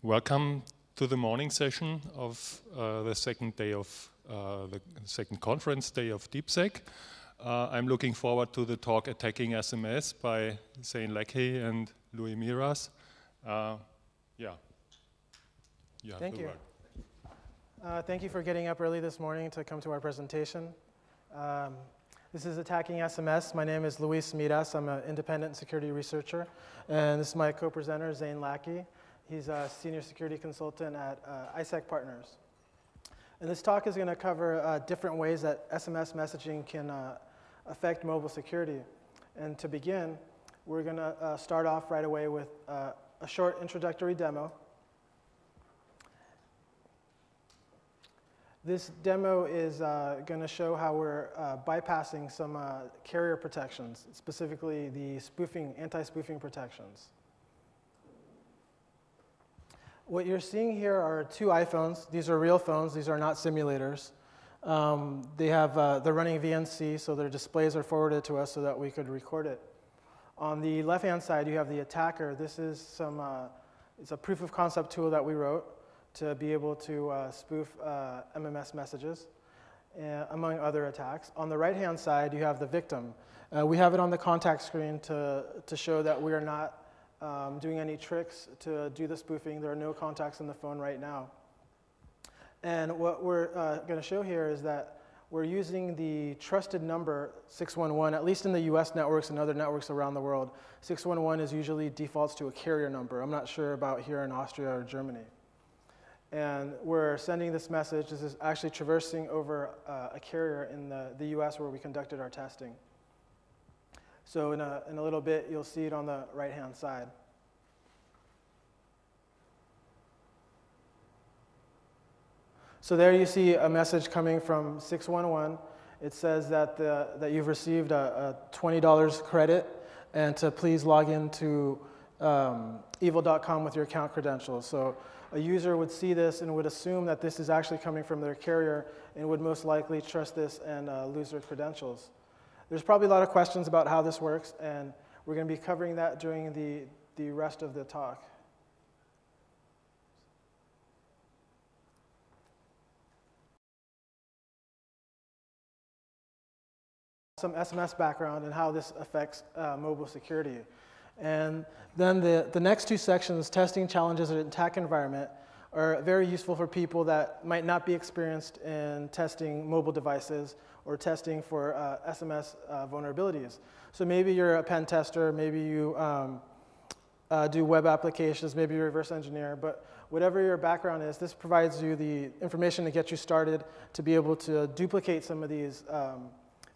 Welcome to the morning session of the second day of the second conference day of DeepSec. I'm looking forward to the talk Attacking SMS by Zane Lackey and Luis Miras. Thank you. Thank you for getting up early this morning to come to our presentation. This is Attacking SMS. My name is Luis Miras. I'm an independent security researcher. And this is my co-presenter, Zane Lackey. He's a senior security consultant at iSEC Partners. And this talk is going to cover different ways that SMS messaging can affect mobile security. And to begin, we're going to start off right away with a short introductory demo. This demo is going to show how we're bypassing some carrier protections, specifically the anti-spoofing protections. What you're seeing here are two iPhones. These are real phones. These are not simulators. They're running VNC, so their displays are forwarded to us so that we could record it. On the left-hand side, you have the attacker. This is it's a proof of concept tool that we wrote to be able to spoof MMS messages, among other attacks. On the right-hand side, you have the victim. We have it on the contact screen to show that we are not doing any tricks to do the spoofing. There are no contacts in the phone right now. And what we're going to show here is that we're using the trusted number 611, at least in the US networks and other networks around the world. 611 is usually defaults to a carrier number. I'm not sure about here in Austria or Germany. And we're sending this message. This is actually traversing over a carrier in the US where we conducted our testing. So in a little bit, you'll see it on the right-hand side. So there you see a message coming from 611. It says that you've received a $20 credit and to please log into evil.com with your account credentials. So a user would see this and would assume that this is actually coming from their carrier and would most likely trust this and lose their credentials. There's probably a lot of questions about how this works, and we're going to be covering that during the rest of the talk. Some SMS background and how this affects mobile security. And then the next two sections, testing challenges in an attack environment, are very useful for people that might not be experienced in testing mobile devices or testing for SMS vulnerabilities. So maybe you're a pen tester, maybe you do web applications, maybe you reverse engineer, but whatever your background is, this provides you the information to get you started to be able to duplicate some of these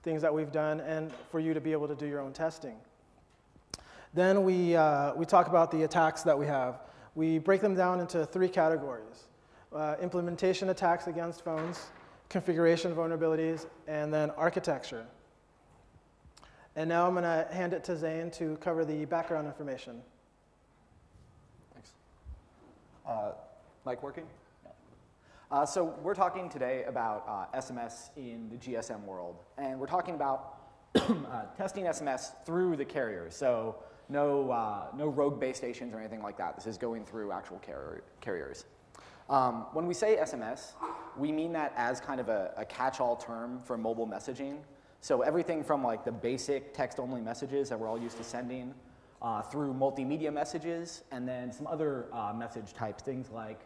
things that we've done and for you to be able to do your own testing. Then we talk about the attacks that we have. We break them down into three categories: implementation attacks against phones, configuration vulnerabilities, and then architecture. And now I'm going to hand it to Zane to cover the background information. Thanks. Mic working? Yeah. So we're talking today about SMS in the GSM world. And we're talking about testing SMS through the carrier. So no rogue base stations or anything like that. This is going through actual carriers. When we say SMS, we mean that as kind of a catch-all term for mobile messaging. So everything from like the basic text-only messages that we're all used to sending through multimedia messages, and then some other message types, things like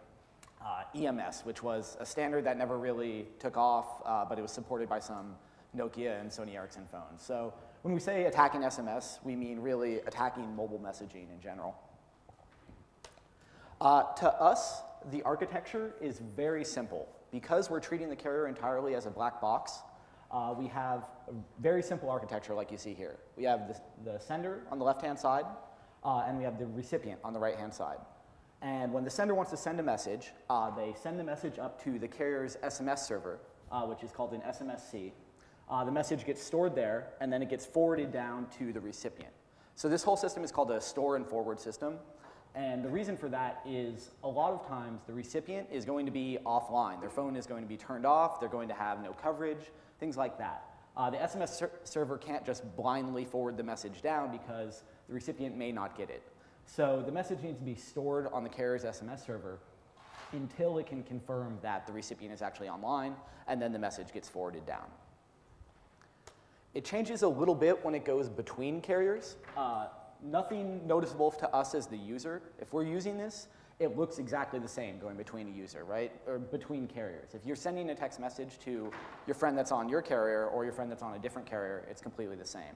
EMS, which was a standard that never really took off, but it was supported by some Nokia and Sony Ericsson phones. So when we say attacking SMS, we mean really attacking mobile messaging in general. To us, the architecture is very simple. Because we're treating the carrier entirely as a black box, we have a very simple architecture like you see here. We have the sender on the left-hand side, and we have the recipient on the right-hand side. And when the sender wants to send a message, they send the message up to the carrier's SMS server, which is called an SMSC. The message gets stored there, and then it gets forwarded down to the recipient. So this whole system is called a store and forward system. And the reason for that is a lot of times the recipient is going to be offline. Their phone is going to be turned off. They're going to have no coverage, things like that. The SMS server can't just blindly forward the message down because the recipient may not get it. So the message needs to be stored on the carrier's SMS server until it can confirm that the recipient is actually online, and then the message gets forwarded down. It changes a little bit when it goes between carriers. Nothing noticeable to us as the user. If we're using this, it looks exactly the same going between a user, right? Or between carriers. If you're sending a text message to your friend that's on your carrier or your friend that's on a different carrier, it's completely the same.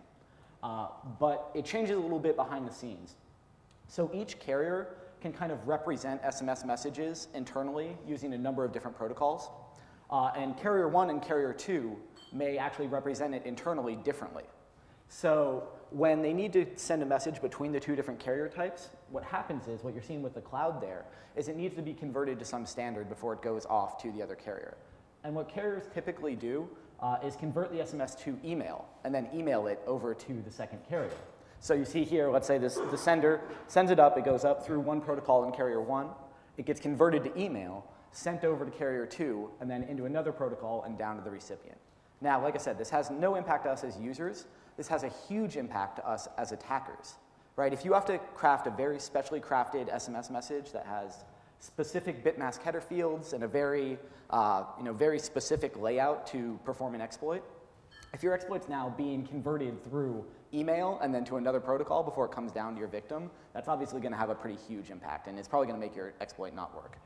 But it changes a little bit behind the scenes. So each carrier can kind of represent SMS messages internally using a number of different protocols. And carrier 1 and carrier 2 may actually represent it internally differently. So when they need to send a message between the two different carrier types, what happens is, what you're seeing with the cloud there, is it needs to be converted to some standard before it goes off to the other carrier. And what carriers typically do is convert the SMS to email, and then email it over to the second carrier. So you see here, let's say the sender sends it up, it goes up through one protocol in carrier 1, it gets converted to email, sent over to carrier 2, and then into another protocol and down to the recipient. Now, like I said, this has no impact to us as users. This has a huge impact to us as attackers, right? If you have to craft a very specially crafted SMS message that has specific bitmask header fields and a very, very specific layout to perform an exploit, if your exploit's now being converted through email and then to another protocol before it comes down to your victim, that's obviously going to have a pretty huge impact, and it's probably going to make your exploit not work.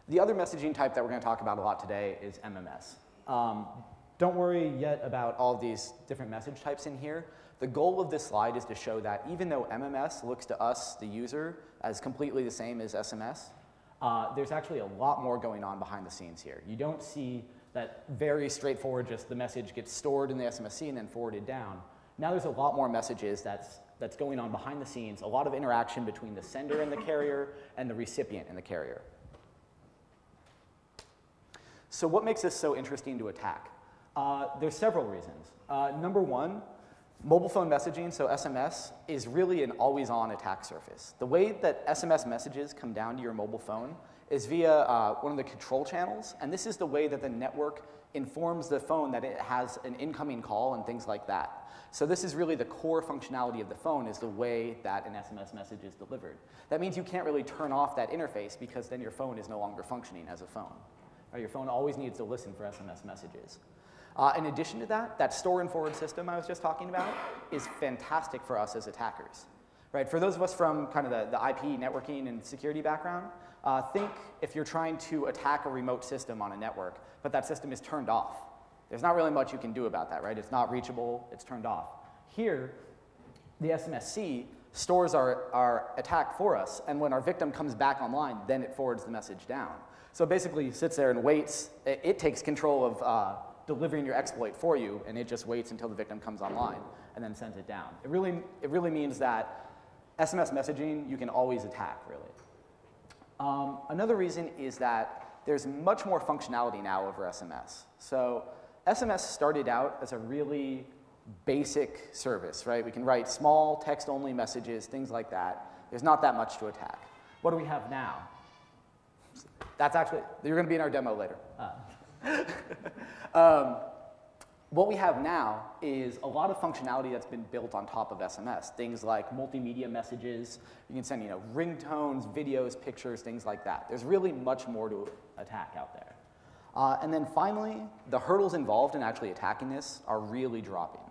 The other messaging type that we're going to talk about a lot today is MMS. Don't worry yet about all of these different message types in here. The goal of this slide is to show that even though MMS looks to us, the user, as completely the same as SMS, there's actually a lot more going on behind the scenes here. You don't see that very straightforward, just the message gets stored in the SMSC and then forwarded down. Now there's a lot more messages that's going on behind the scenes, a lot of interaction between the sender and the carrier and the recipient and the carrier. So what makes this so interesting to attack? There's several reasons. Number one, mobile phone messaging, so SMS, is really an always-on attack surface. The way that SMS messages come down to your mobile phone is via one of the control channels, and this is the way that the network informs the phone that it has an incoming call and things like that. So this is really the core functionality of the phone, is the way that an SMS message is delivered. That means you can't really turn off that interface because then your phone is no longer functioning as a phone. Your phone always needs to listen for SMS messages. In addition to that, that store and forward system I was just talking about is fantastic for us as attackers. Right? For those of us from kind of the IP networking and security background, think if you're trying to attack a remote system on a network, but that system is turned off. There's not really much you can do about that, right? It's not reachable, it's turned off. Here, the SMSC stores our attack for us, and when our victim comes back online, then it forwards the message down. So basically, it sits there and waits. It takes control of delivering your exploit for you, and it just waits until the victim comes online and then sends it down. It really means that SMS messaging you can always attack, really. Another reason is that there's much more functionality now over SMS. So SMS started out as a really basic service, right? We can write small text-only messages, things like that. There's not that much to attack. What do we have now? That's actually, you're going to be in our demo later. What we have now is a lot of functionality that's been built on top of SMS. Things like multimedia messages. You can send ringtones, videos, pictures, things like that. There's really much more to attack out there. And then finally, the hurdles involved in actually attacking this are really dropping.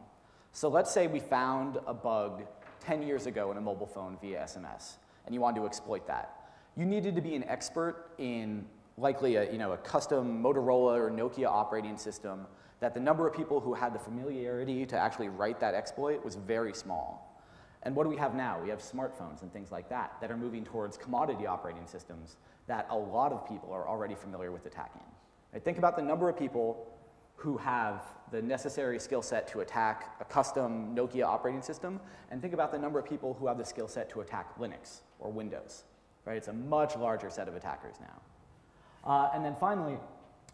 So let's say we found a bug 10 years ago in a mobile phone via SMS, and you wanted to exploit that. You needed to be an expert in likely a custom Motorola or Nokia operating system that the number of people who had the familiarity to actually write that exploit was very small. And what do we have now? We have smartphones and things like that that are moving towards commodity operating systems that a lot of people are already familiar with attacking. Right? Think about the number of people who have the necessary skill set to attack a custom Nokia operating system, and think about the number of people who have the skill set to attack Linux or Windows. Right? It's a much larger set of attackers now. And then finally,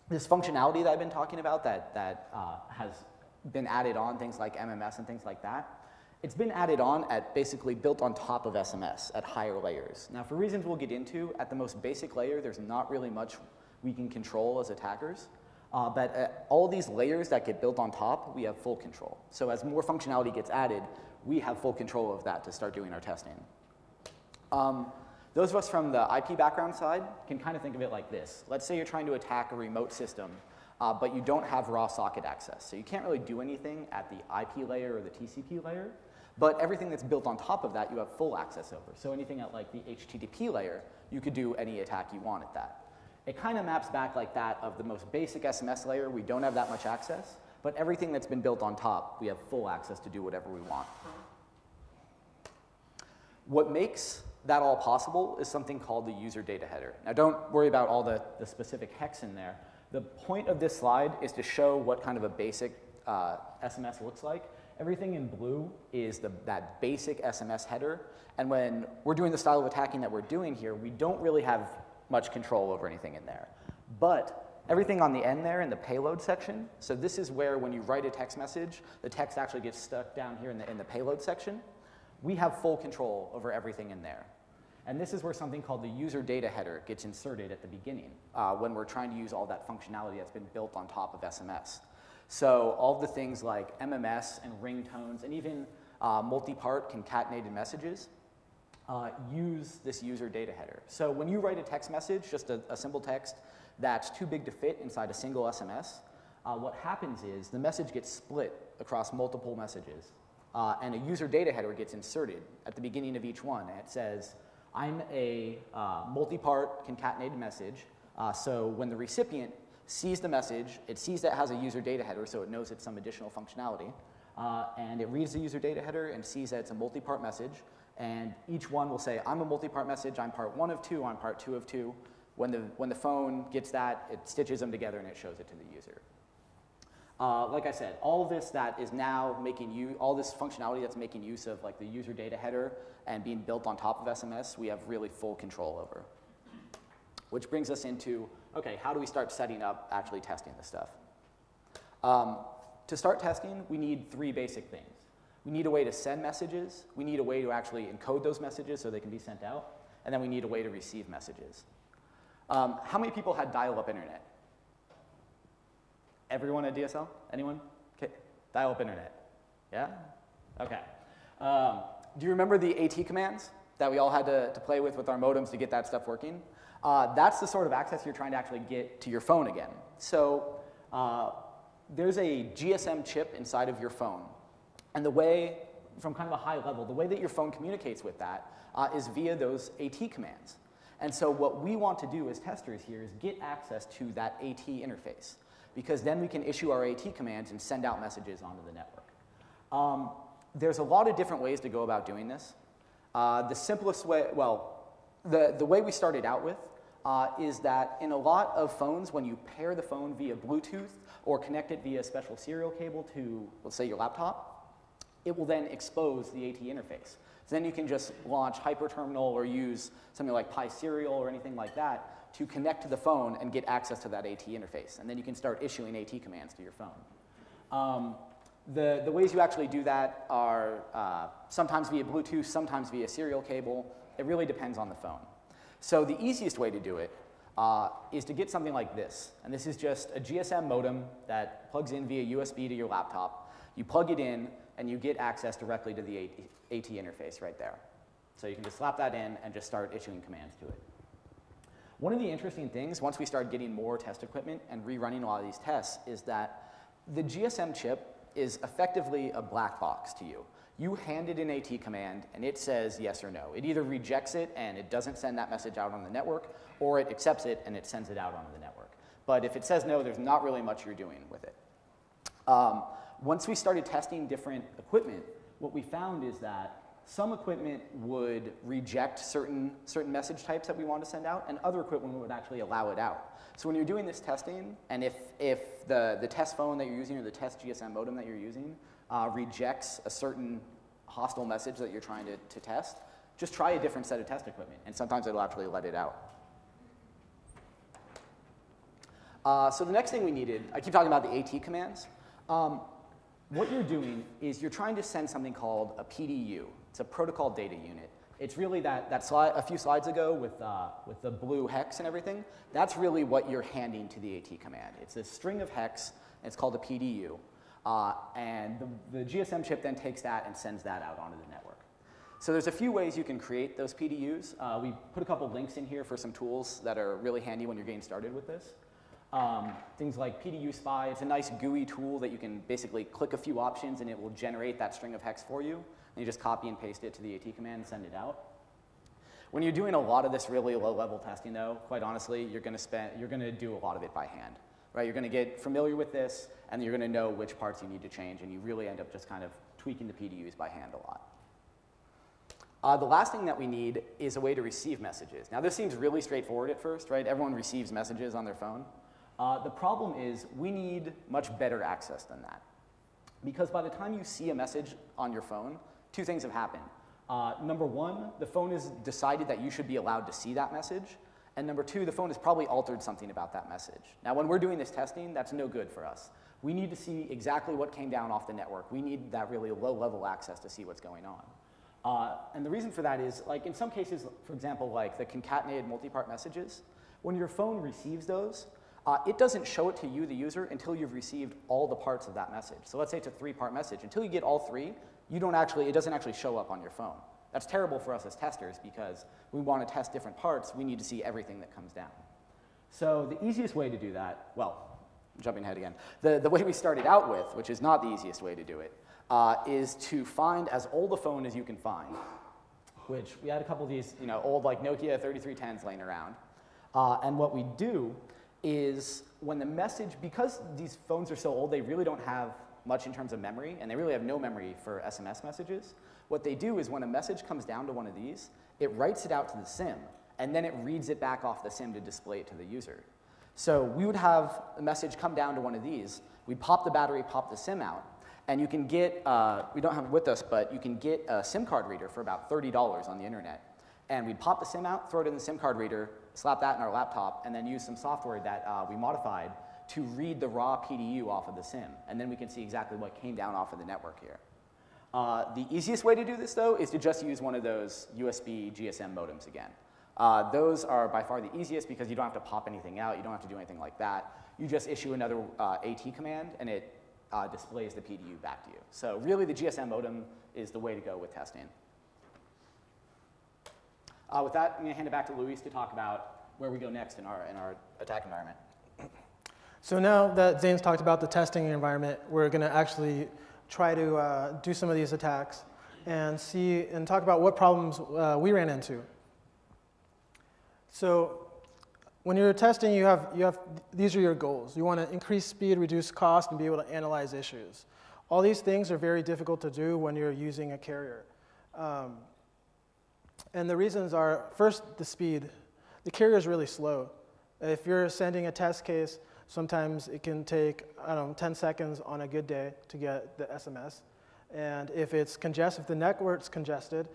this functionality that I've been talking about that has been added on, things like MMS and things like that, it's been added on at basically built on top of SMS at higher layers. Now, for reasons we'll get into, at the most basic layer, there's not really much we can control as attackers. But all these layers that get built on top, we have full control. So as more functionality gets added, we have full control of that to start doing our testing. Those of us from the IP background side can kind of think of it like this. Let's say you're trying to attack a remote system, but you don't have raw socket access. So you can't really do anything at the IP layer or the TCP layer, but everything that's built on top of that you have full access over. So anything at like the HTTP layer, you could do any attack you want at that. It kind of maps back like that of the most basic SMS layer. We don't have that much access, but everything that's been built on top, we have full access to do whatever we want. What makes that all possible is something called the user data header. Now don't worry about all the specific hex in there. The point of this slide is to show what kind of a basic SMS looks like. Everything in blue is that basic SMS header, and when we're doing the style of attacking that we're doing here, we don't really have much control over anything in there. But everything on the end there in the payload section, so this is where when you write a text message, the text actually gets stuck down here in the payload section. We have full control over everything in there. And this is where something called the user data header gets inserted at the beginning when we're trying to use all that functionality that's been built on top of SMS. So all the things like MMS and ringtones and even multi-part concatenated messages use this user data header. So when you write a text message, just a simple text that's too big to fit inside a single SMS, what happens is the message gets split across multiple messages. And a user data header gets inserted at the beginning of each one. And it says, I'm a multi-part concatenated message. So when the recipient sees the message, it sees that it has a user data header, so it knows it's some additional functionality. And it reads the user data header and sees that it's a multi-part message. And each one will say, I'm a multi-part message, I'm part 1 of 2, I'm part 2 of 2. When the phone gets that, it stitches them together and it shows it to the user. Like I said, all of this that is now making all this functionality that's making use of like the user data header and being built on top of SMS, we have really full control over. Which brings us into, okay, how do we start setting up actually testing this stuff? To start testing, we need 3 basic things. We need a way to send messages, we need a way to actually encode those messages so they can be sent out, and then we need a way to receive messages. How many people had dial-up internet? Everyone at DSL? Anyone? Okay. Dial-up internet. Yeah? Okay. Do you remember the AT commands that we all had to play with our modems to get that stuff working? That's the sort of access you're trying to actually get to your phone again. So there's a GSM chip inside of your phone. And the way, from kind of a high level, the way that your phone communicates with that is via those AT commands. And so what we want to do as testers here is get access to that AT interface, because then we can issue our AT commands and send out messages onto the network. There's a lot of different ways to go about doing this. The simplest way, well, the way we started out with is that in a lot of phones, when you pair the phone via Bluetooth or connect it via a special serial cable to, let's say, your laptop, it will then expose the AT interface. So then you can just launch Hyperterminal or use something like PySerial or anything like that to connect to the phone and get access to that AT interface. And then you can start issuing AT commands to your phone. The ways you actually do that are sometimes via Bluetooth, sometimes via serial cable. It really depends on the phone. So the easiest way to do it is to get something like this. And this is just a GSM modem that plugs in via USB to your laptop. You plug it in, and you get access directly to the AT interface right there. So you can just slap that in and just start issuing commands to it. One of the interesting things, once we start getting more test equipment and rerunning a lot of these tests, is that the GSM chip is effectively a black box to you. You hand it an AT command, and it says yes or no. It either rejects it, and it doesn't send that message out on the network, or it accepts it, and it sends it out onto the network. But if it says no, there's not really much you're doing with it. Once we started testing different equipment, what we found is that some equipment would reject certain message types that we want to send out, and other equipment would actually allow it out. So when you're doing this testing, and if the test phone that you're using or the test GSM modem that you're using rejects a certain hostile message that you're trying to test, just try a different set of test equipment, and sometimes it'll actually let it out. So the next thing we needed, I keep talking about the AT commands. What you're doing is you're trying to send something called a PDU. It's a protocol data unit. It's really that slide a few slides ago with the blue hex and everything. That's really what you're handing to the AT command. It's a string of hex, and it's called a PDU. and the GSM chip then takes that and sends that out onto the network. So there's a few ways you can create those PDUs. We put a couple links in here for some tools that are really handy when you're getting started with this. Things like PDU Spy. It's a nice GUI tool that you can basically click a few options and it will generate that string of hex for you. And you just copy and paste it to the AT command and send it out. When you're doing a lot of this really low-level testing, though, quite honestly, you're going to do a lot of it by hand. Right? You're going to get familiar with this, and you're going to know which parts you need to change, and you really end up just kind of tweaking the PDUs by hand a lot. The last thing that we need is a way to receive messages. Now, this seems really straightforward at first, right? Everyone receives messages on their phone. The problem is we need much better access than that. Because by the time you see a message on your phone, two things have happened. Number one, the phone has decided that you should be allowed to see that message. And number two, the phone has probably altered something about that message. Now, when we're doing this testing, that's no good for us. We need to see exactly what came down off the network. We need that really low-level access to see what's going on. And the reason for that is, like in some cases, for example, like the concatenated multi-part messages, when your phone receives those, it doesn't show it to you, the user, until you've received all the parts of that message. So let's say it's a 3-part message. Until you get all 3, it doesn't actually show up on your phone. That's terrible for us as testers because we want to test different parts. We need to see everything that comes down. So the easiest way to do that, well, I'm jumping ahead again. The way we started out with, which is not the easiest way to do it, is to find as old a phone as you can find, which we had a couple of these old like Nokia 3310s laying around. And what we do is when the message, because these phones are so old, they really don't have much in terms of memory, and they really have no memory for SMS messages. What they do is when a message comes down to one of these, it writes it out to the SIM, and then it reads it back off the SIM to display it to the user. So we would have a message come down to one of these, we'd pop the battery, pop the SIM out, and you can get, we don't have it with us, but you can get a SIM card reader for about $30 on the internet. And we'd pop the SIM out, throw it in the SIM card reader, slap that in our laptop, and then use some software that we modified to read the raw PDU off of the SIM. And then we can see exactly what came down off of the network here. The easiest way to do this, though, is to just use one of those USB GSM modems again. Those are by far the easiest because you don't have to pop anything out. You don't have to do anything like that. You just issue another AT command, and it displays the PDU back to you. So really, the GSM modem is the way to go with testing. With that, I'm going to hand it back to Luis to talk about where we go next in our attack environment. So now that Zane's talked about the testing environment, we're going to actually try to do some of these attacks and see and talk about what problems we ran into. So when you're testing, you have these are your goals. You want to increase speed, reduce cost, and be able to analyze issues. All these things are very difficult to do when you're using a carrier. And the reasons are, first, the speed. The carrier is really slow. If you're sending a test case, sometimes it can take, 10 seconds on a good day to get the SMS. And if it's congested, if the network's congested,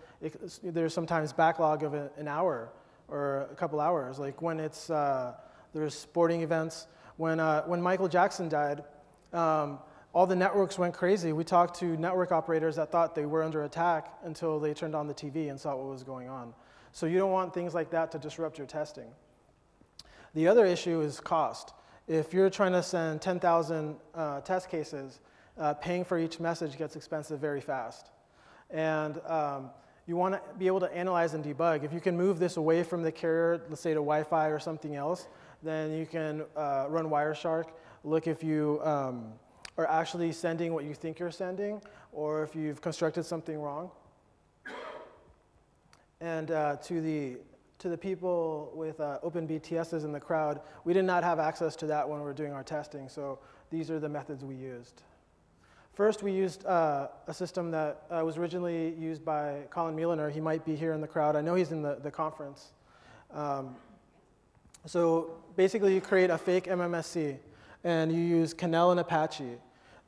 there's sometimes backlog of an hour or a couple hours. Like when it's, there's sporting events. When Michael Jackson died, all the networks went crazy. We talked to network operators that thought they were under attack until they turned on the TV and saw what was going on. So you don't want things like that to disrupt your testing. The other issue is cost. If you're trying to send 10,000 test cases, paying for each message gets expensive very fast. And you want to be able to analyze and debug. If you can move this away from the carrier, let's say to Wi-Fi or something else, then you can run Wireshark, look if you are actually sending what you think you're sending, or if you've constructed something wrong. And to the people with OpenBTSs in the crowd, we did not have access to that when we were doing our testing, so these are the methods we used. First, we used a system that was originally used by Colin Muelliner. He might be here in the crowd. I know he's in the conference. So basically, you create a fake MMSC, and you use Canel and Apache.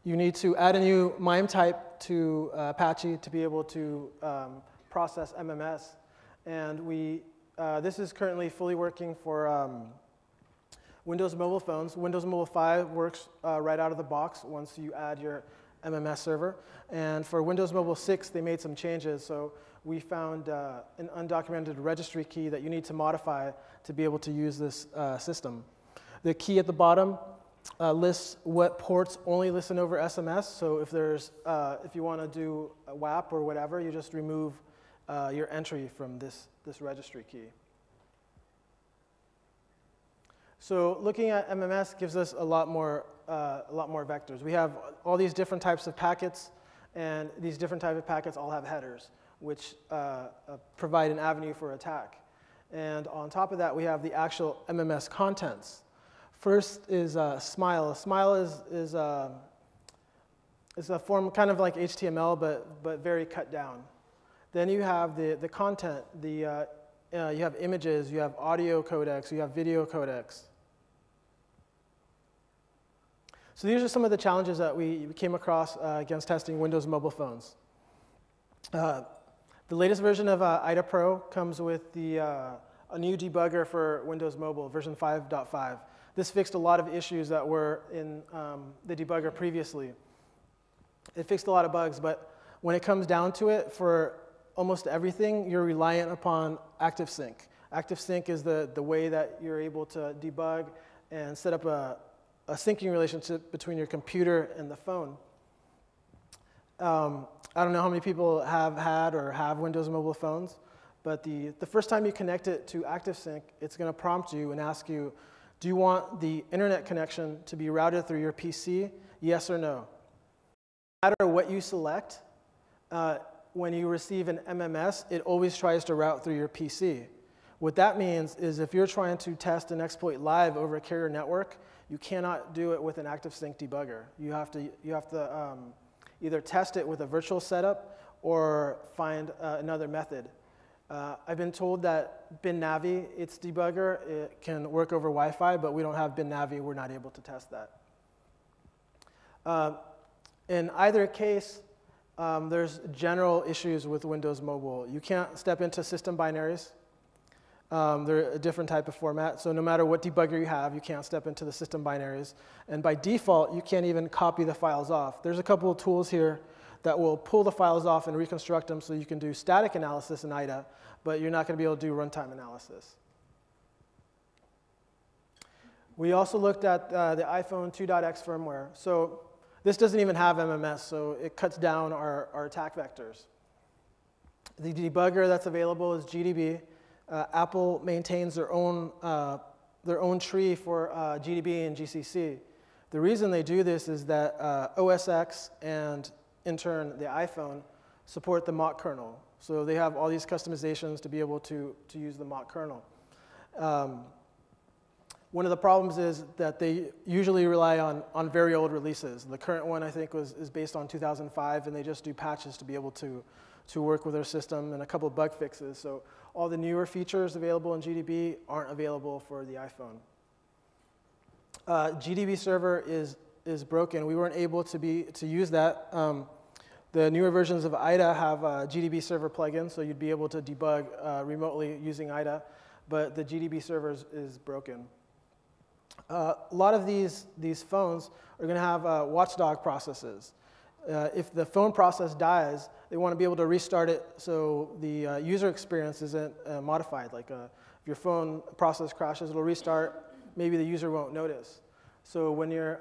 You need to add a new MIME type to Apache to be able to process MMS. And this is currently fully working for Windows mobile phones. Windows Mobile 5 works right out of the box once you add your MMS server. And for Windows Mobile 6, they made some changes. So we found an undocumented registry key that you need to modify to be able to use this system. The key at the bottom lists what ports only listen over SMS. So if you want to do a WAP or whatever, you just remove your entry from this registry key. So looking at MMS gives us a lot more vectors. We have all these different types of packets, and these different types of packets all have headers, which provide an avenue for attack. And on top of that, we have the actual MMS contents. First is Smile. Smile is a form kind of like HTML, but very cut down. Then you have the content. You have images, you have audio codecs, you have video codecs. So these are some of the challenges that we came across against testing Windows mobile phones. The latest version of IDA Pro comes with a new debugger for Windows Mobile, version 5.5. This fixed a lot of issues that were in the debugger previously. It fixed a lot of bugs, but when it comes down to it, for almost everything, you're reliant upon ActiveSync. ActiveSync is the way that you're able to debug and set up a syncing relationship between your computer and the phone. I don't know how many people have had or have Windows mobile phones, but the first time you connect it to ActiveSync, it's going to prompt you and ask you, do you want the internet connection to be routed through your PC, yes or no? No matter what you select, when you receive an MMS, it always tries to route through your PC. What that means is if you're trying to test an exploit live over a carrier network, you cannot do it with an ActiveSync debugger. You have to either test it with a virtual setup or find another method. I've been told that BinNavi, its debugger, it can work over Wi-Fi, but we don't have BinNavi. We're not able to test that. In either case, there's general issues with Windows Mobile. You can't step into system binaries. They're a different type of format, so no matter what debugger you have, you can't step into the system binaries. And by default, you can't even copy the files off. There's a couple of tools here that will pull the files off and reconstruct them so you can do static analysis in IDA, but you're not going to be able to do runtime analysis. We also looked at the iPhone 2.x firmware. So this doesn't even have MMS, so it cuts down our attack vectors. The debugger that's available is GDB. Apple maintains their own tree for GDB and GCC. The reason they do this is that OS X and, in turn, the iPhone support the Mach kernel. So they have all these customizations to be able to use the Mach kernel. One of the problems is that they usually rely on very old releases. The current one, I think, is based on 2005, and they just do patches to be able to work with their system and a couple of bug fixes. So all the newer features available in GDB aren't available for the iPhone. GDB server is broken. We weren't able to use that. The newer versions of IDA have a GDB server plugin, so you'd be able to debug remotely using IDA, but the GDB server is broken. A lot of these phones are going to have watchdog processes. If the phone process dies, they want to be able to restart it so the user experience isn't modified. Like if your phone process crashes, it'll restart. Maybe the user won't notice. So when you're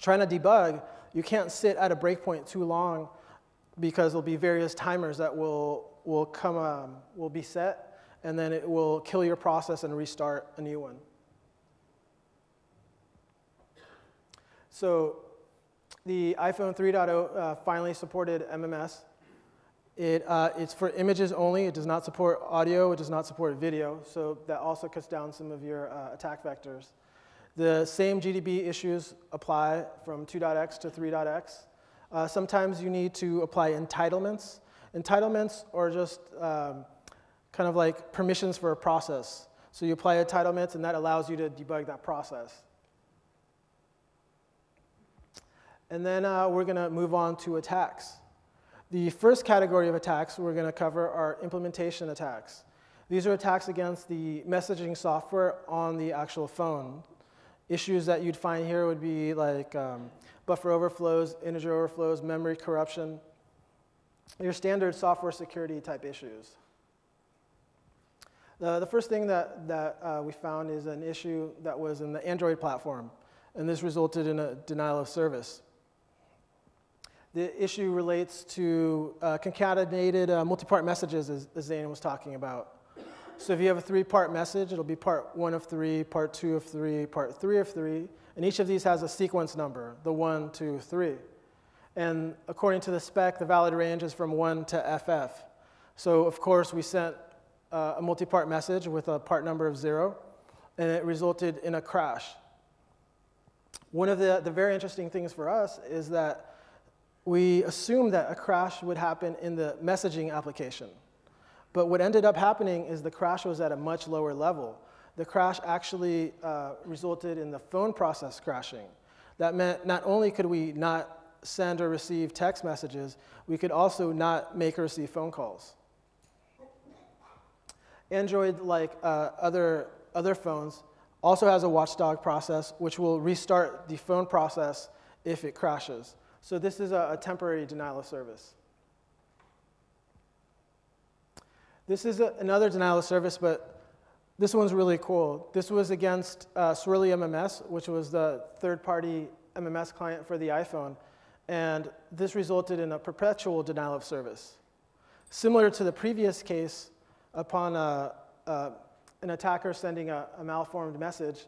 trying to debug, you can't sit at a breakpoint too long because there'll be various timers that will be set, and then it will kill your process and restart a new one. So the iPhone 3.0 finally supported MMS. It's for images only. It does not support audio. It does not support video. So that also cuts down some of your attack vectors. The same GDB issues apply from 2.x to 3.x. Sometimes you need to apply entitlements. Entitlements are just kind of like permissions for a process. So you apply entitlements, and that allows you to debug that process. And then we're going to move on to attacks. The first category of attacks we're going to cover are implementation attacks. These are attacks against the messaging software on the actual phone. Issues that you'd find here would be like buffer overflows, integer overflows, memory corruption, your standard software security type issues. The first thing that we found is an issue that was in the Android platform. and this resulted in a denial of service. The issue relates to concatenated multi-part messages, as Zane was talking about. So if you have a 3-part message, it'll be part 1 of 3, part 2 of 3, part 3 of 3, and each of these has a sequence number, the 1, 2, 3. And according to the spec, the valid range is from 1 to FF. So of course, we sent a multi-part message with a part number of 0, and it resulted in a crash. One of the very interesting things for us is that we assumed that a crash would happen in the messaging application. But what ended up happening is the crash was at a much lower level. The crash actually resulted in the phone process crashing. That meant not only could we not send or receive text messages, we could also not make or receive phone calls. Android, like other phones, also has a watchdog process which will restart the phone process if it crashes. So this is a temporary denial of service. This is another denial of service, but this one's really cool. This was against Swirly MMS, which was the third-party MMS client for the iPhone, and this resulted in a perpetual denial of service. Similar to the previous case, upon an attacker sending a malformed message,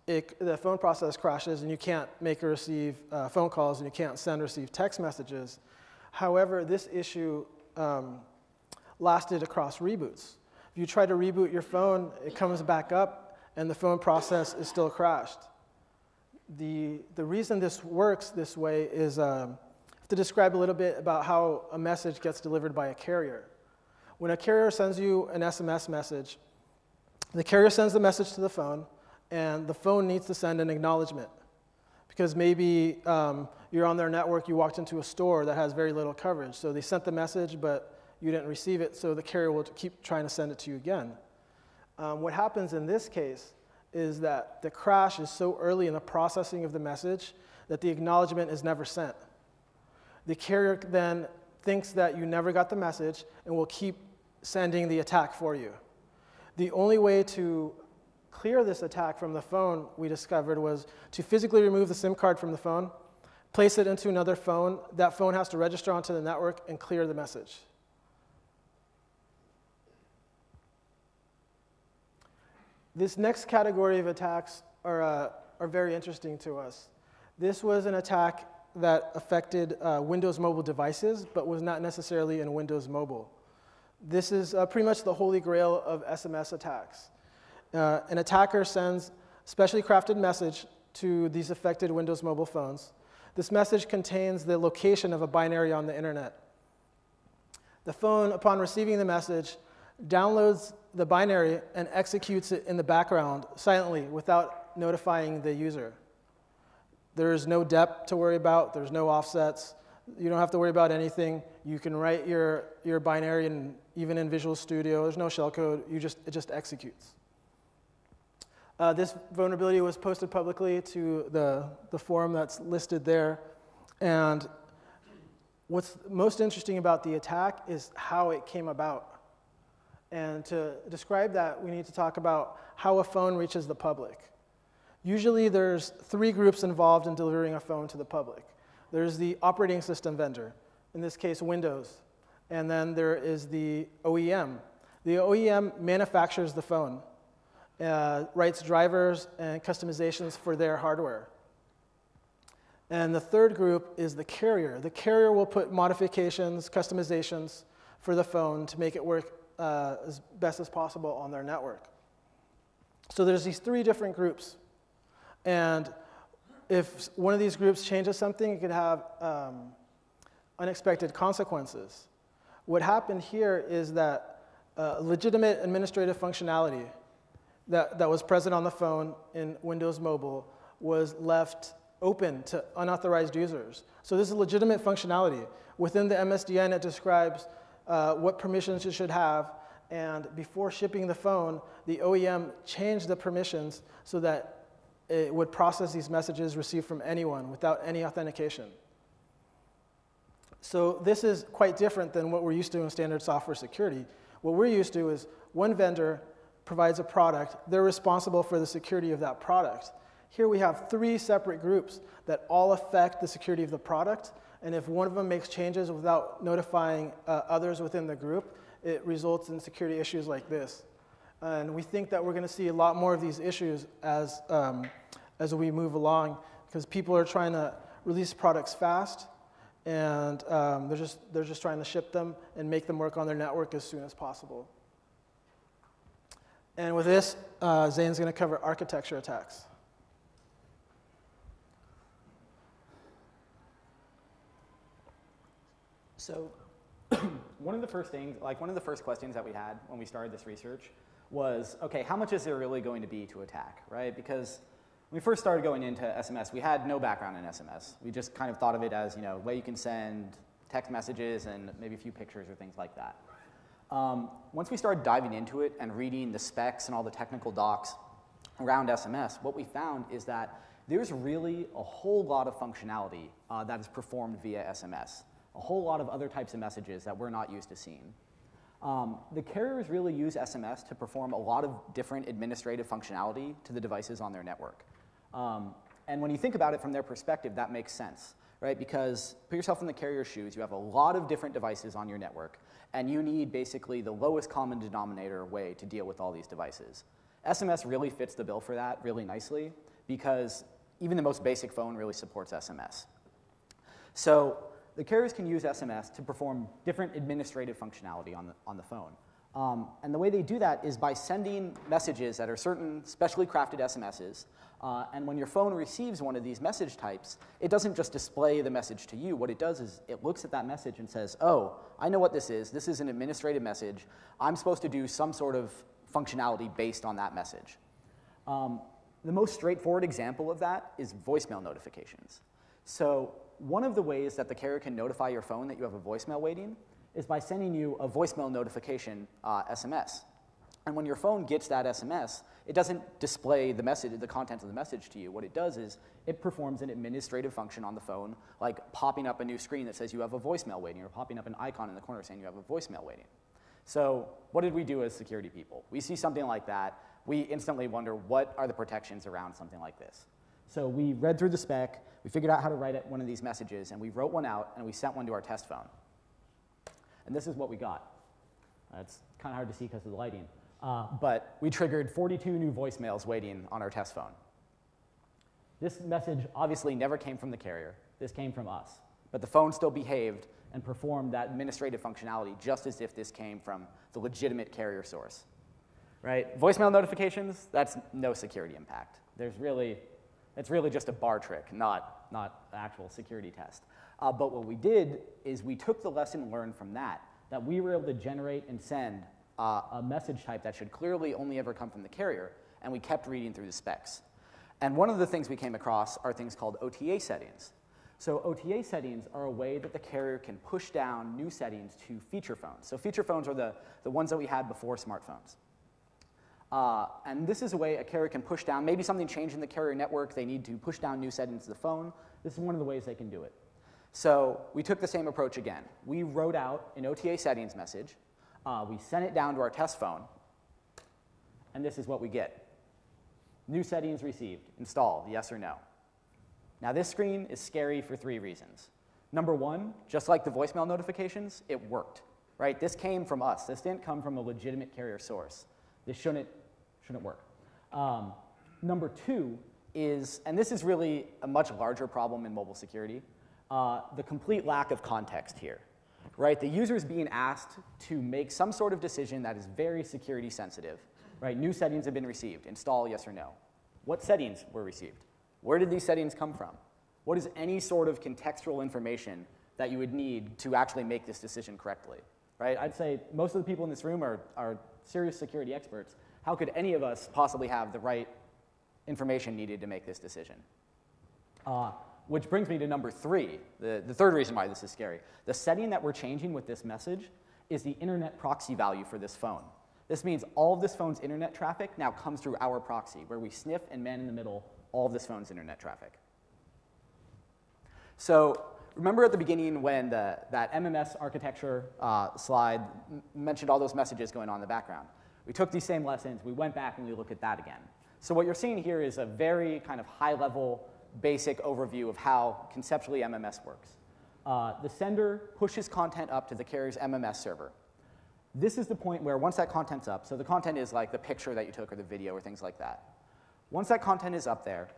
the phone process crashes and you can't make or receive phone calls and you can't send or receive text messages. However, this issue lasted across reboots. If you try to reboot your phone, it comes back up and the phone process is still crashed. The reason this works this way is I have to describe a little bit about how a message gets delivered by a carrier. When a carrier sends you an SMS message, the carrier sends the message to the phone, and the phone needs to send an acknowledgement. Because maybe you're on their network, you walked into a store that has very little coverage. So they sent the message, but you didn't receive it, so the carrier will keep trying to send it to you again. What happens in this case is that the crash is so early in the processing of the message that the acknowledgement is never sent. The carrier then thinks that you never got the message and will keep sending the attack for you. The only way to clear this attack from the phone, we discovered, was to physically remove the SIM card from the phone, place it into another phone. That phone has to register onto the network and clear the message. This next category of attacks are very interesting to us. This was an attack that affected Windows mobile devices, but was not necessarily in Windows Mobile. This is pretty much the holy grail of SMS attacks. An attacker sends a specially crafted message to these affected Windows mobile phones. This message contains the location of a binary on the internet. The phone, upon receiving the message, downloads the binary and executes it in the background silently without notifying the user. There's no depth to worry about. There's no offsets. You don't have to worry about anything. You can write your binary even in Visual Studio. There's no shellcode. It just executes. This vulnerability was posted publicly to the forum that's listed there. And what's most interesting about the attack is how it came about. And to describe that, we need to talk about how a phone reaches the public. Usually there's 3 groups involved in delivering a phone to the public. There's the operating system vendor, in this case Windows, and then there is the OEM. The OEM manufactures the phone, writes drivers and customizations for their hardware. And the third group is the carrier. The carrier will put modifications, customizations for the phone to make it work as best as possible on their network. So there's these 3 different groups. And if one of these groups changes something, it could have unexpected consequences. What happened here is that legitimate administrative functionality that was present on the phone in Windows Mobile was left open to unauthorized users. So this is legitimate functionality. Within the MSDN, it describes what permissions it should have, and before shipping the phone, the OEM changed the permissions so that it would process these messages received from anyone without any authentication. So this is quite different than what we're used to in standard software security. What we're used to is one vendor provides a product, they're responsible for the security of that product. Here we have 3 separate groups that all affect the security of the product, and if one of them makes changes without notifying others within the group, it results in security issues like this. And we think that we're going to see a lot more of these issues as we move along, because people are trying to release products fast, and they're just trying to ship them and make them work on their network as soon as possible. And with this, Zane's going to cover architecture attacks. So one of the first questions that we had when we started this research was, okay, how much is there really going to be to attack, right? Because when we first started going into SMS, we had no background in SMS. We just kind of thought of it as, a way you can send text messages and maybe a few pictures or things like that. Once we started diving into it and reading the specs and all the technical docs around SMS, what we found is that there's really a whole lot of functionality that is performed via SMS. A whole lot of other types of messages that we're not used to seeing. The carriers really use SMS to perform a lot of different administrative functionality to the devices on their network. And when you think about it from their perspective, that makes sense, right? Because put yourself in the carrier's shoes, you have a lot of different devices on your network, and you need basically the lowest common denominator way to deal with all these devices. SMS really fits the bill for that really nicely, because even the most basic phone really supports SMS. So the carriers can use SMS to perform different administrative functionality on the phone. And the way they do that is by sending messages that are certain specially crafted SMSs. And when your phone receives one of these message types, it doesn't just display the message to you. What it does is it looks at that message and says, oh, I know what this is. This is an administrative message. I'm supposed to do some sort of functionality based on that message. The most straightforward example of that is voicemail notifications. So one of the ways that the carrier can notify your phone that you have a voicemail waiting is by sending you a voicemail notification SMS. And when your phone gets that SMS, it doesn't display the message, the content of the message to you. What it does is it performs an administrative function on the phone, like popping up a new screen that says you have a voicemail waiting, or popping up an icon in the corner saying you have a voicemail waiting. So what did we do as security people? We see something like that. We instantly wonder, what are the protections around something like this? So we read through the spec, we figured out how to write one of these messages, and we wrote one out, and we sent one to our test phone. And this is what we got. It's kind of hard to see because of the lighting. But we triggered 42 new voicemails waiting on our test phone. This message obviously never came from the carrier. This came from us. But the phone still behaved and performed that administrative functionality just as if this came from the legitimate carrier source. Right? Voicemail notifications, that's no security impact. It's really just a bar trick, not an actual security test. But what we did is we took the lesson learned from that we were able to generate and send a message type that should clearly only ever come from the carrier, and we kept reading through the specs. And one of the things we came across are things called OTA settings. So OTA settings are a way that the carrier can push down new settings to feature phones. So feature phones are the ones that we had before smartphones. And this is a way a carrier can push down, maybe something changed in the carrier network, they need to push down new settings to the phone. This is one of the ways they can do it. So we took the same approach again. We wrote out an OTA settings message, we sent it down to our test phone, and this is what we get. New settings received, installed, yes or no. Now this screen is scary for 3 reasons. Number one, just like the voicemail notifications, it worked, right? This came from us. This didn't come from a legitimate carrier source. This shouldn't work. Number two is, and this is really a much larger problem in mobile security, the complete lack of context here, right? The user is being asked to make some sort of decision that is very security sensitive, right? New settings have been received, install yes or no. What settings were received? Where did these settings come from? What is any sort of contextual information that you would need to actually make this decision correctly, right? I'd say most of the people in this room are serious security experts. How could any of us possibly have the right information needed to make this decision? Which brings me to number 3, the third reason why this is scary. The setting that we're changing with this message is the internet proxy value for this phone. This means all of this phone's internet traffic now comes through our proxy, where we sniff and man in the middle all of this phone's internet traffic. So remember at the beginning when that MMS architecture slide mentioned all those messages going on in the background? We took these same lessons, we went back and we looked at that again. So what you're seeing here is a very kind of high-level, basic overview of how conceptually MMS works. The sender pushes content up to the carrier's MMS server. This is the point where once that content's up, so the content is like the picture that you took or the video or things like that. Once that content is up there,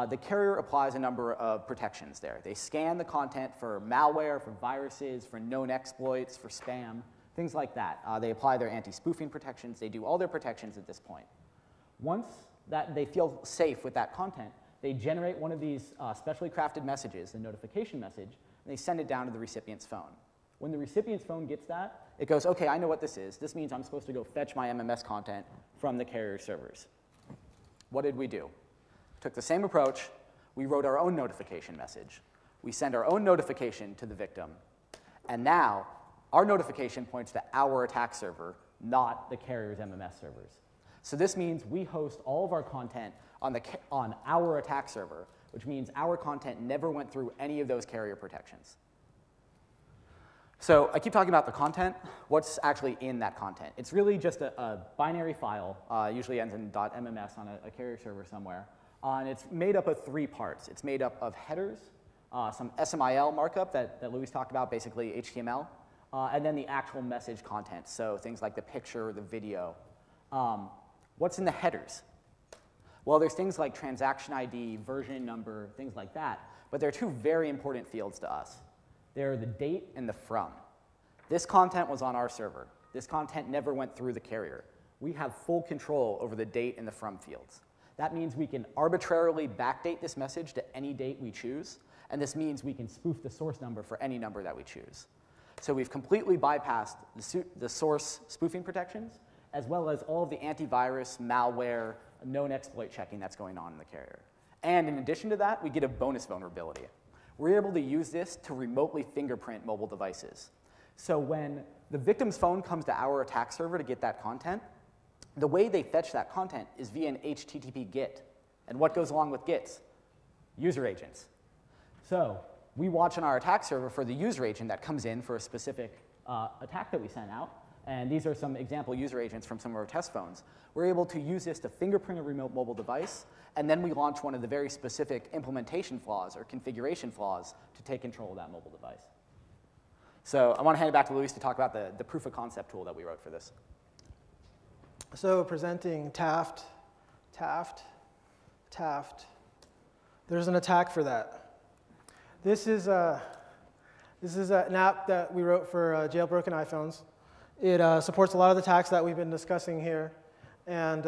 the carrier applies a number of protections there. They scan the content for malware, for viruses, for known exploits, for spam, things like that. They apply their anti-spoofing protections. They do all their protections at this point. Once that they feel safe with that content, they generate one of these specially crafted messages, the notification message, and they send it down to the recipient's phone. When the recipient's phone gets that, it goes, OK, I know what this is. This means I'm supposed to go fetch my MMS content from the carrier servers. What did we do? Took the same approach. We wrote our own notification message. We send our own notification to the victim. And now, our notification points to our attack server, not the carrier's MMS servers. So this means we host all of our content on our attack server, which means our content never went through any of those carrier protections. So I keep talking about the content. What's actually in that content? It's really just a binary file, usually ends in .mms on a carrier server somewhere. And it's made up of 3 parts. It's made up of headers, some SMIL markup that Luis talked about, basically HTML, and then the actual message content, so things like the picture, the video. What's in the headers? Well, there's things like transaction ID, version number, things like that, but there are 2 very important fields to us. They're the date and the from. This content was on our server. This content never went through the carrier. We have full control over the date and the from fields. That means we can arbitrarily backdate this message to any date we choose, and this means we can spoof the source number for any number that we choose. So we've completely bypassed the source spoofing protections, as well as all of the antivirus, malware, known exploit checking that's going on in the carrier. And in addition to that, we get a bonus vulnerability. We're able to use this to remotely fingerprint mobile devices. So when the victim's phone comes to our attack server to get that content, the way they fetch that content is via an HTTP GET. And what goes along with GETs? User agents. So we watch on our attack server for the user agent that comes in for a specific attack that we sent out. And these are some example user agents from some of our test phones. We're able to use this to fingerprint a remote mobile device, and then we launch one of the very specific implementation flaws or configuration flaws to take control of that mobile device. So I want to hand it back to Luis to talk about the proof of concept tool that we wrote for this. So presenting Taft. There's an attack for that. This is an app that we wrote for jailbroken iPhones. It supports a lot of the attacks that we've been discussing here. And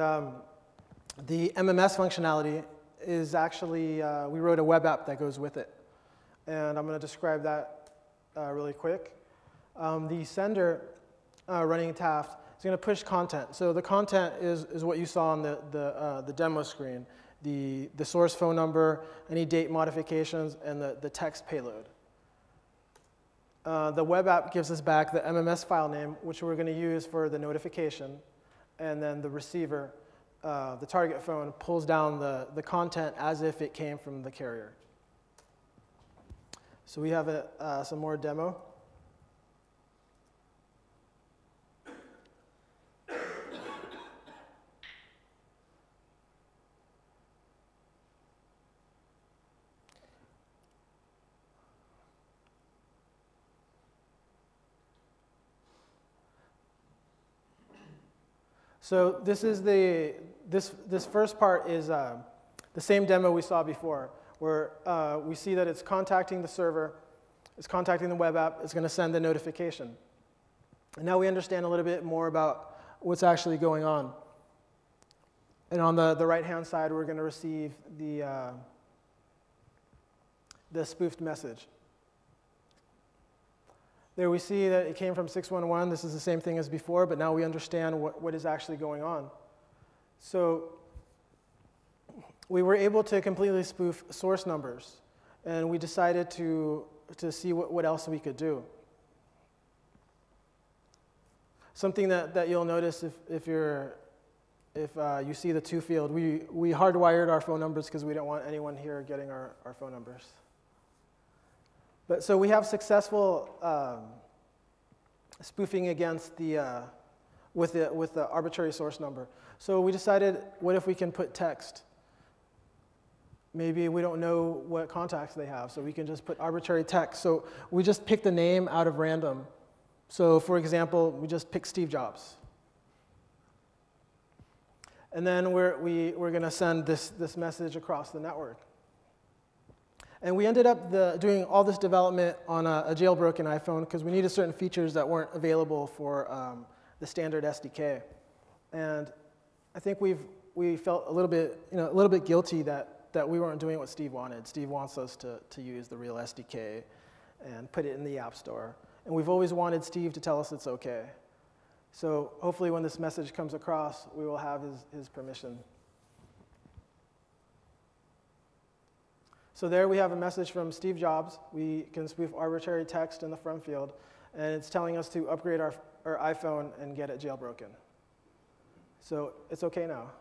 the MMS functionality is actually, we wrote a web app that goes with it. And I'm going to describe that really quick. The sender running Taft is going to push content. So the content is what you saw on the demo screen, the source phone number, any date modifications, and the text payload. The web app gives us back the MMS file name, which we're going to use for the notification. And then the receiver, the target phone, pulls down the content as if it came from the carrier. So we have some more demo. So this is this first part is the same demo we saw before, where we see that it's contacting the server, it's contacting the web app, it's going to send the notification. And now we understand a little bit more about what's actually going on. And on the right-hand side, we're going to receive the spoofed message. There we see that it came from 611. This is the same thing as before, but now we understand what is actually going on. So we were able to completely spoof source numbers, and we decided to see what else we could do. Something that you'll notice if you see the to field, we hardwired our phone numbers because we don't want anyone here getting our phone numbers. But so we have successful spoofing against the with the arbitrary source number. So we decided, what if we can put text? Maybe we don't know what contacts they have, so we can just put arbitrary text. So we just picked the name out of random. So for example, we just picked Steve Jobs. And then we're going to send this message across the network. And we ended up doing all this development on a jailbroken iPhone because we needed certain features that weren't available for the standard SDK. And I think we felt a little bit guilty that we weren't doing what Steve wanted. Steve wants us to use the real SDK and put it in the App Store. And we've always wanted Steve to tell us it's OK. So hopefully when this message comes across, we will have his permission. So there we have a message from Steve Jobs. We can spoof arbitrary text in the from field. And it's telling us to upgrade our iPhone and get it jailbroken. So it's OK now.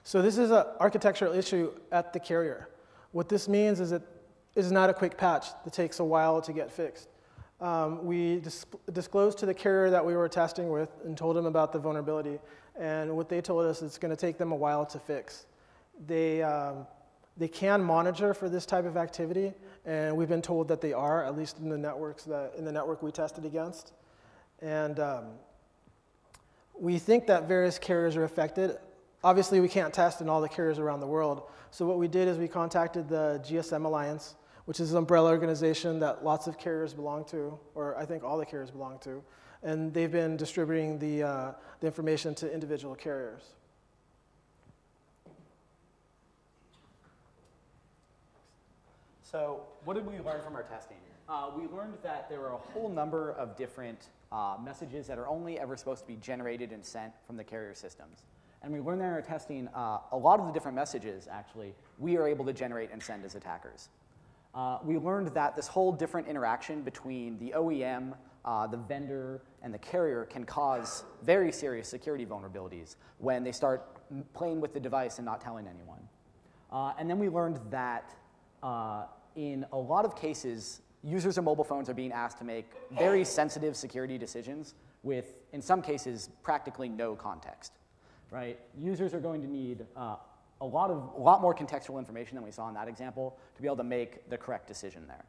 So this is an architectural issue at the carrier. What this means is it is not a quick patch that takes a while to get fixed. We disclosed to the carrier that we were testing with and told them about the vulnerability. And what they told us, it's going to take them a while to fix. They can monitor for this type of activity, and we've been told that they are, at least in the network we tested against. And we think that various carriers are affected. Obviously, we can't test in all the carriers around the world. So what we did is we contacted the GSM Alliance, which is an umbrella organization that lots of carriers belong to, or I think all the carriers belong to. And they've been distributing the information to individual carriers. So what did we learn from our testing? We learned that there are a whole number of different messages that are only ever supposed to be generated and sent from the carrier systems. And we learned that in our testing, a lot of the different messages, actually, we are able to generate and send as attackers. We learned that this whole different interaction between the OEM, the vendor, and the carrier can cause very serious security vulnerabilities when they start playing with the device and not telling anyone. And then we learned that in a lot of cases, users of mobile phones are being asked to make very sensitive security decisions with, in some cases, practically no context. Right? Users are going to need a lot more contextual information than we saw in that example to be able to make the correct decision there.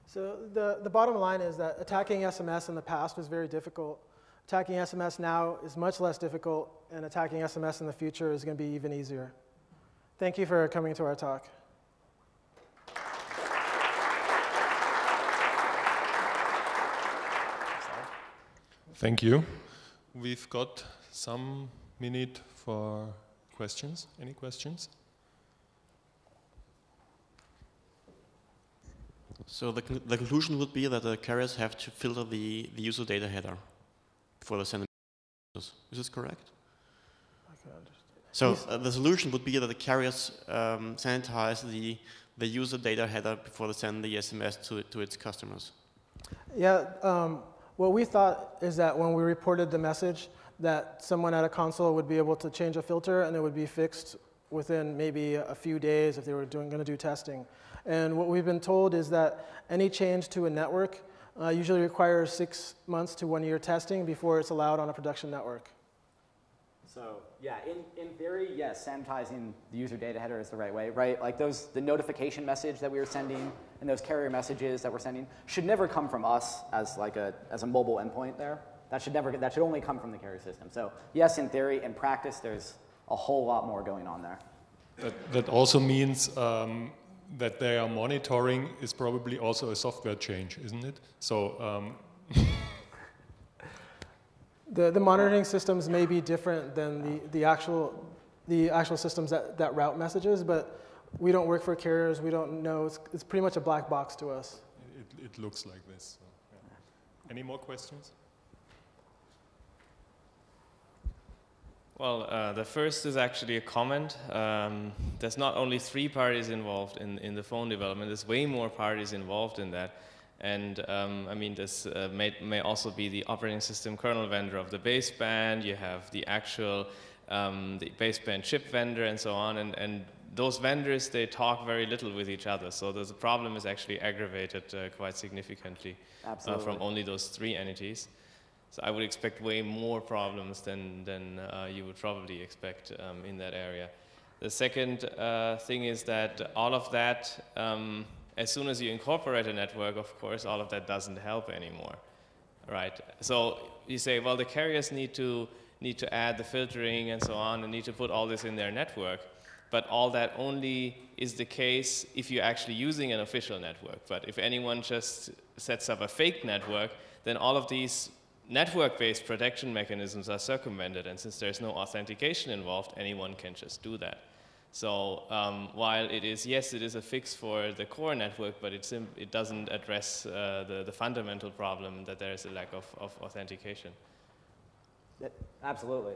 So the bottom line is that attacking SMS in the past was very difficult. Attacking SMS now is much less difficult, and attacking SMS in the future is going to be even easier. Thank you for coming to our talk. Thank you. We've got some minute for questions. Any questions? So the conclusion would be that the carriers have to filter the user data header before they send messages. Is this correct? I can understand. So the solution would be that the carriers sanitize the user data header before they send the SMS to its customers. Yeah. What we thought is that when we reported the message, that someone at a console would be able to change a filter and it would be fixed within maybe a few days if they were going to do testing. And what we've been told is that any change to a network usually requires 6 months to 1 year testing before it's allowed on a production network. So yeah, in theory, yes, sanitizing the user data header is the right way, right? Like the notification message that we were sending and those carrier messages that we're sending should never come from us as a mobile endpoint there. That should only come from the carrier system. So yes, in theory, in practice, there's a whole lot more going on there. That also means that they are monitoring is probably also a software change, isn't it? So. The monitoring systems may be different than the actual systems that route messages, but we don't work for carriers. We don't know. It's pretty much a black box to us. It looks like this. So, yeah. Any more questions? Well, the first is actually a comment. There's not only 3 parties involved in the phone development. There's way more parties involved in that. And I mean, this may also be the operating system kernel vendor of the baseband. You have the actual the baseband chip vendor and so on. And those vendors, they talk very little with each other. So the problem is actually aggravated quite significantly from only those 3 entities. So I would expect way more problems than you would probably expect in that area. The second thing is that all of that, as soon as you incorporate a network, of course, all of that doesn't help anymore, right? So you say, well, the carriers need to add the filtering and so on, and need to put all this in their network. But all that only is the case if you're actually using an official network. But if anyone just sets up a fake network, then all of these network-based protection mechanisms are circumvented. And since there's no authentication involved, anyone can just do that. So while it is, yes, it is a fix for the core network, but it doesn't address the fundamental problem that there is a lack of authentication. Absolutely.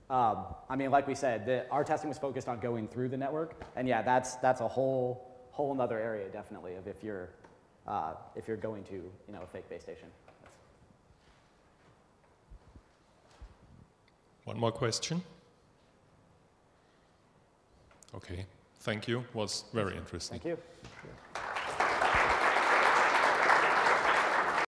I mean, like we said, our testing was focused on going through the network, and yeah, that's a whole other area definitely of if you're going to a fake base station. One more question. Okay, thank you. Was very interesting. Thank you.